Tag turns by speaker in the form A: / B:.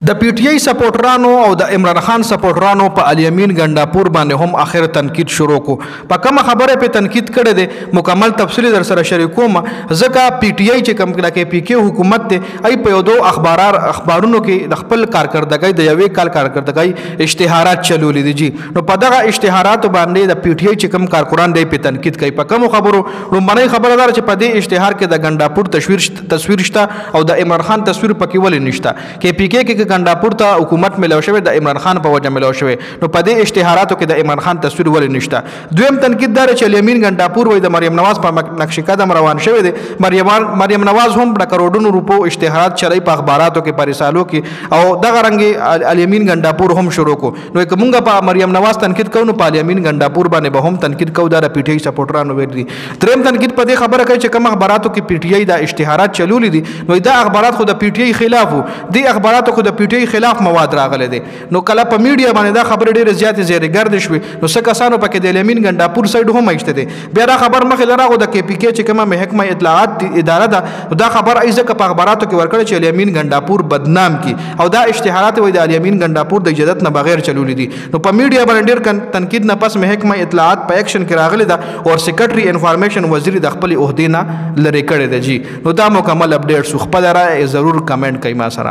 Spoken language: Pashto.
A: د پی ټی آی سپورټرانو او د عمران خان سپورټرانو په الیمین ګنداپور باندې هم اخر تنقید شروع کو. په کوم خبره په تنقید کړي دي مکمل تفصیل در سره شریکوم. ځکه پی ټی آی چې کوم کې پی کې حکومت ته ای په یو دو اخبارونو کې د خپل کارکردګۍ د یوې کال کارکردګۍ اشتهارات چلولې دي جی. نو په دغه اشتهارات باندې د پی ټی آی چې کوم کارکونان دی په تنقید کوي. په کوم خبرو لومړی خبردار چې په دې اشتهار کې د ګنداپور تصویر شته او د عمران خان تصویر پکې ولې نشته. کې پی کې ګنداپور ته حکومت ملو شوی د عمران خان په وجه ملو شوی. نو په دې اشتهاراتو کې د عمران خان تصویر ولې نشته. دویم تنقید دار چې الیمین ګنداپور وای د مریم نواز په نقش قدم روان شوی دی. مریم نواز هم د کروڑونو روپو اشتهارات چلای په اخباراتو کې په رسالو کې او دغه رنګ الیمین ګنداپور هم شروع کو. نو کومګه په مریم نواز تنقید کوو په الیمین ګنداپور باندې به هم تنقید کوو د پی ټی آی سپورټرانو ویل دي. دریم تنقید په دې خبره کوي چې کوم اخباراتو کې پی ټی آی د اشتهارات چلولې دي نو دا اخبارات خو د پی ټی آی خلاف وو. دي اخباراتو خو د پی ټی آی خلاف مواد راغلي دي. نو کله په میډیا باندې دا خبره ډیره زیاتې زیرګرد شوې. نو څه کسانو پکې د الیمین ګنداپور سایډ هم ایشته دي. بیا دا خبر مخې لراغو د کې پی کې چې کومه محکمه اطلاعات اداره ده دا خبر ایزه په اخباراتو کې ورکړي چې الیمین ګنداپور بدنام کی او دا اشتهارات وای د الیمین ګنداپور د اجازت نه بغیر چلولې دي. نو په میډیا باندې ډیر تنقید نه پس محکمه اطلاعات په ایکشن کې راغلي ده او سیکریټری انفارمیشن وزیر د خپل عہدې نه لری کړی دی جی. نو دا مکمل اپډیټ خو خپل رائے ضرور کمنټ کړئ ما سره.